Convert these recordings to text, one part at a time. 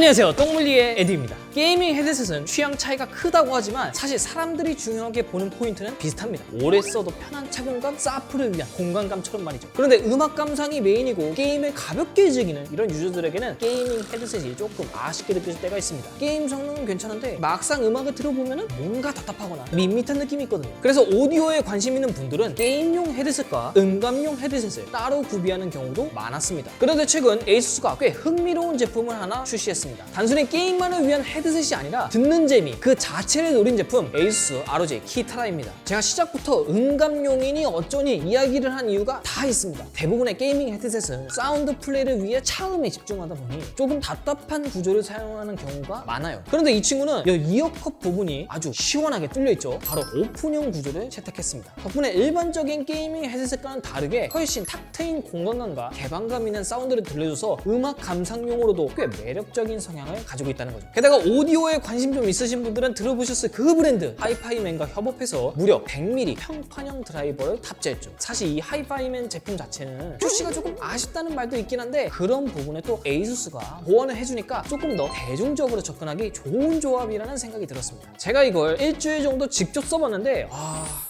안녕하세요, 똥물리의 에디입니다. 게이밍 헤드셋은 취향 차이가 크다고 하지만 사실 사람들이 중요하게 보는 포인트는 비슷합니다. 오래 써도 편한 착용감, 사프를 위한 공간감처럼 말이죠. 그런데 음악 감상이 메인이고 게임을 가볍게 즐기는 이런 유저들에게는 게이밍 헤드셋이 조금 아쉽게 느껴질 때가 있습니다. 게임 성능은 괜찮은데 막상 음악을 들어보면 뭔가 답답하거나 밋밋한 느낌이 있거든요. 그래서 오디오에 관심 있는 분들은 게임용 헤드셋과 음감용 헤드셋을 따로 구비하는 경우도 많았습니다. 그런데 최근 에이수스가 꽤 흥미로운 제품을 하나 출시했습니다. 단순히 게임만을 위한 헤드셋이 아니라 듣는 재미 그 자체를 노린 제품, 에이수스 ROG 키타라입니다. 제가 시작부터 음감용이니 어쩌니 이야기를 한 이유가 다 있습니다. 대부분의 게이밍 헤드셋은 사운드 플레이를 위해 차음에 집중하다 보니 조금 답답한 구조를 사용하는 경우가 많아요. 그런데 이 친구는 이어컵 부분이 아주 시원하게 뚫려있죠. 바로 오픈형 구조를 채택했습니다. 덕분에 일반적인 게이밍 헤드셋과는 다르게 훨씬 탁 트인 공간감과 개방감 있는 사운드를 들려줘서 음악 감상용으로도 꽤 매력적인 성향을 가지고 있다는 거죠. 게다가 오디오에 관심 좀 있으신 분들은 들어보셨을 그 브랜드 하이파이맨과 협업해서 무려 100mm 평판형 드라이버를 탑재했죠. 사실 이 하이파이맨 제품 자체는 출시가 조금 아쉽다는 말도 있긴 한데 그런 부분에 또 에이수스가 보완을 해주니까 조금 더 대중적으로 접근하기 좋은 조합이라는 생각이 들었습니다. 제가 이걸 일주일 정도 직접 써봤는데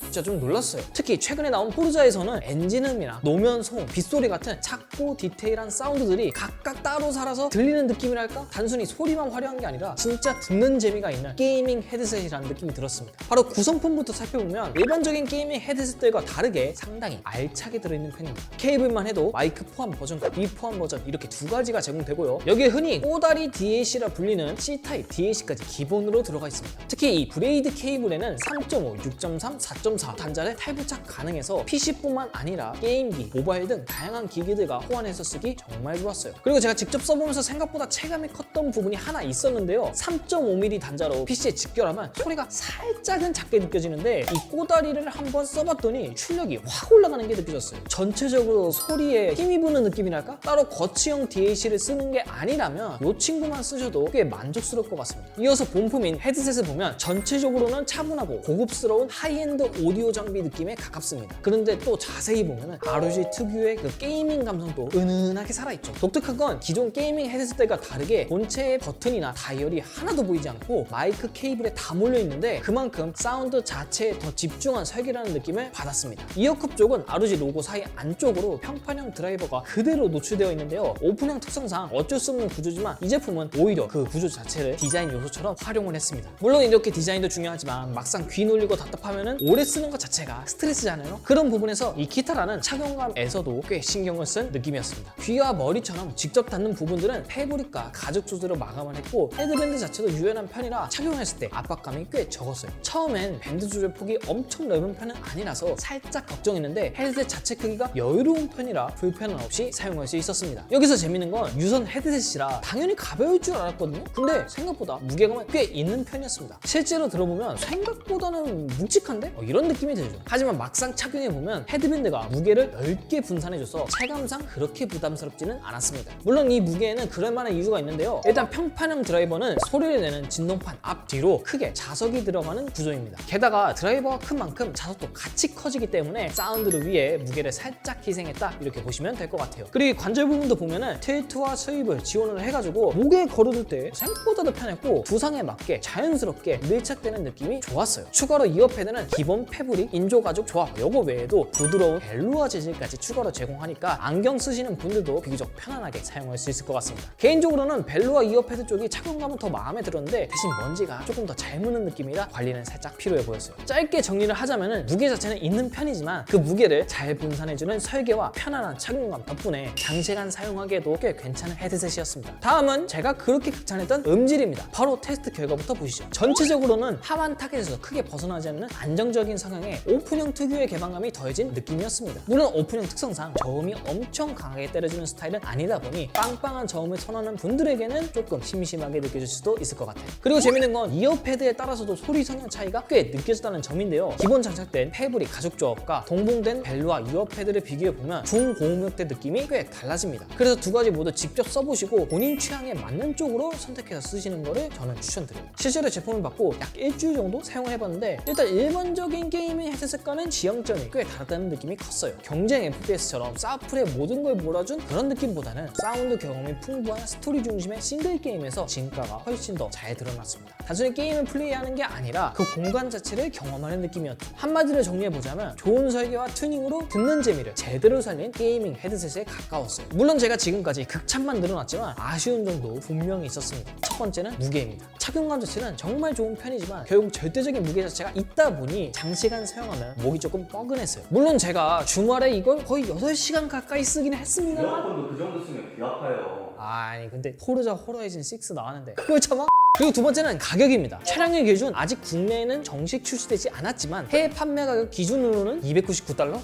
진짜 좀 놀랐어요. 특히 최근에 나온 포르자에서는 엔진음이나 노면 소음, 빗소리 같은 작고 디테일한 사운드들이 각각 따로 살아서 들리는 느낌이랄까? 단순히 소리만 화려한 게 아니라 진짜 듣는 재미가 있는 게이밍 헤드셋이라는 느낌이 들었습니다. 바로 구성품부터 살펴보면 일반적인 게이밍 헤드셋들과 다르게 상당히 알차게 들어있는 편입니다. 케이블만 해도 마이크 포함 버전과 비포함 버전 이렇게 두 가지가 제공되고요. 여기에 흔히 꼬다리 DAC라 불리는 C타입 DAC까지 기본으로 들어가 있습니다. 특히 이 브레이드 케이블에는 3.5, 6.3, 4.4 단자를 탈부착 가능해서 PC뿐만 아니라 게임기, 모바일 등 다양한 기기들과 호환해서 쓰기 정말 좋았어요. 그리고 제가 직접 써보면서 생각보다 체감이 컸던 부분이 하나 있었는데요. 3.5mm 단자로 PC에 직결하면 소리가 살짝은 작게 느껴지는데 이 꼬다리를 한번 써봤더니 출력이 확 올라가는 게 느껴졌어요. 전체적으로 소리에 힘이 부는 느낌이랄까? 따로 거치형 DAC를 쓰는 게 아니라면 이 친구만 쓰셔도 꽤 만족스러울 것 같습니다. 이어서 본품인 헤드셋을 보면 전체적으로는 차분하고 고급스러운 하이엔드 오디오 장비 느낌에 가깝습니다. 그런데 또 자세히 보면 ROG 특유의 그 게이밍 감성도 은은하게 살아있죠. 독특한 건 기존 게이밍 헤드셋들과 다르게 본체의 버튼이나 다이얼이 하나도 보이지 않고 마이크 케이블에 다 몰려있는데 그만큼 사운드 자체에 더 집중한 설계라는 느낌을 받았습니다. 이어컵 쪽은 ROG 로고 사이 안쪽으로 평판형 드라이버가 그대로 노출되어 있는데요. 오픈형 특성상 어쩔 수 없는 구조지만 이 제품은 오히려 그 구조 자체를 디자인 요소처럼 활용을 했습니다. 물론 이렇게 디자인도 중요하지만 막상 귀 눌리고 답답하면 오래 쓰는 것 자체가 스트레스잖아요. 그런 부분에서 이 키타라는 착용감에서도 꽤 신경을 쓴 느낌이었습니다. 귀와 머리처럼 직접 닿는 부분들은 패브릭과 가죽 소재로 마감을 했고 헤드밴드 자체도 유연한 편이라 착용했을 때 압박감이 꽤 적었어요. 처음엔 밴드 조절 폭이 엄청 넓은 편은 아니라서 살짝 걱정했는데 헤드셋 자체 크기가 여유로운 편이라 불편 없이 사용할 수 있었습니다. 여기서 재밌는 건 유선 헤드셋이라 당연히 가벼울 줄 알았거든요. 근데 생각보다 무게감은 꽤 있는 편이었습니다. 실제로 들어보면 생각보다는 묵직한데? 이런 느낌이 들죠. 하지만 막상 착용해보면 헤드밴드가 무게를 넓게 분산해줘서 체감상 그렇게 부담스럽지는 않았습니다. 물론 이 무게에는 그럴만한 이유가 있는데요. 일단 평판형 드라이버는 소리를 내는 진동판 앞뒤로 크게 자석이 들어가는 구조입니다. 게다가 드라이버가 큰 만큼 자석도 같이 커지기 때문에 사운드를 위해 무게를 살짝 희생했다 이렇게 보시면 될 것 같아요. 그리고 관절 부분도 보면은 틸트와 스윕을 지원을 해가지고 목에 걸어둘 때 생각보다도 편했고 두상에 맞게 자연스럽게 밀착되는 느낌이 좋았어요. 추가로 이어 패드는 기본 패브릭 인조 가죽 조합, 요거 외에도 부드러운 벨루아 재질까지 추가로 제공하니까 안경 쓰시는 분들도 비교적 편안하게 사용할 수 있을 것 같습니다. 개인적으로는 벨루아 이어패드 쪽이 착용감은 더 마음에 들었는데 대신 먼지가 조금 더 잘 무는 느낌이라 관리는 살짝 필요해 보였어요. 짧게 정리를 하자면은 무게 자체는 있는 편이지만 그 무게를 잘 분산해주는 설계와 편안한 착용감 덕분에 장시간 사용하기에도 꽤 괜찮은 헤드셋이었습니다. 다음은 제가 그렇게 극찬했던 음질입니다. 바로 테스트 결과부터 보시죠. 전체적으로는 하완 타겟에서 크게 벗어나지 않는 안정적인 성향의 오픈형 특유의 개방감이 더해진 느낌이었습니다. 물론 오픈형 특성상 저음이 엄청 강하게 때려주는 스타일은 아니다 보니 빵빵한 저음을 선호하는 분들에게는 조금 심심하게 느껴질 수도 있을 것 같아요. 그리고 재밌는 건 이어패드에 따라서도 소리 성향 차이가 꽤 느껴졌다는 점인데요. 기본 장착된 패브릭 가죽 조합과 동봉된 벨루아 이어패드를 비교해보면 중고음역대 느낌이 꽤 달라집니다. 그래서 두 가지 모두 직접 써보시고 본인 취향에 맞는 쪽으로 선택해서 쓰시는 거를 저는 추천드려요. 실제로 제품을 받고 약 일주일 정도 사용을 해봤는데 일단 일반적인 게이밍 헤드셋과는 지향점이 꽤 다르다는 느낌이 컸어요. 경쟁 FPS처럼 사플의 모든 걸 몰아준 그런 느낌보다는 사운드 경험이 풍부한 스토리 중심의 싱글 게임에서 진가가 훨씬 더 잘 드러났습니다. 단순히 게임을 플레이하는 게 아니라 그 공간 자체를 경험하는 느낌이었죠. 한마디로 정리해보자면 좋은 설계와 튜닝으로 듣는 재미를 제대로 살린 게이밍 헤드셋에 가까웠어요. 물론 제가 지금까지 극찬만 늘어났지만 아쉬운 점도 분명히 있었습니다. 첫 번째는 무게입니다. 착용감 자체는 정말 좋은 편이지만 결국 절대적인 무게 자체가 있다 보니 장시간 사용하면 목이 조금 뻐근했어요. 물론 제가 주말에 이걸 거의 8시간 가까이 쓰긴 했습니다만 에어컨도 그 정도 쓰면 귀 아파요. 아니 근데 포르자 호라이즌 6 나왔는데 그걸 참아? 그리고 두 번째는 가격입니다. 차량의 기준 아직 국내에는 정식 출시되지 않았지만 해외 판매 가격 기준으로는 $299?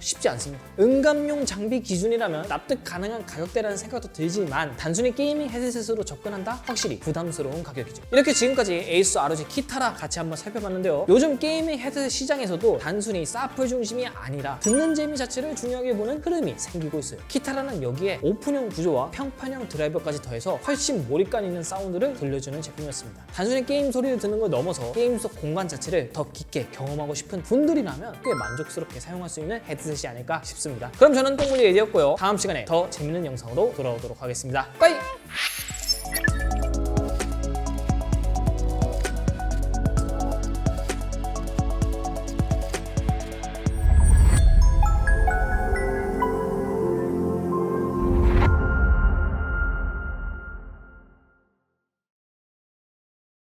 쉽지 않습니다. 응감용 장비 기준이라면 납득 가능한 가격대라는 생각도 들지만 단순히 게이밍 헤드셋으로 접근한다? 확실히 부담스러운 가격이죠. 이렇게 지금까지 에이스 ROG 키타라 같이 한번 살펴봤는데요. 요즘 게이밍 헤드셋 시장에서도 단순히 사플 중심이 아니라 듣는 재미 자체를 중요하게 보는 흐름이 생기고 있어요. 키타라는 여기에 오픈형 구조와 평판형 드라이버까지 더해서 훨씬 몰입감 있는 사운드를 들려주는 제품이었습니다. 단순히 게임 소리를 듣는 걸 넘어서 게임 속 공간 자체를 더 깊게 경험하고 싶은 분들이라면 꽤 만족스럽게 사용할 수 있는 헤드셋이 아닐까 싶습니다. 그럼 저는 똥물리 에디였고요. 다음 시간에 더 재밌는 영상으로 돌아오도록 하겠습니다. 빠이!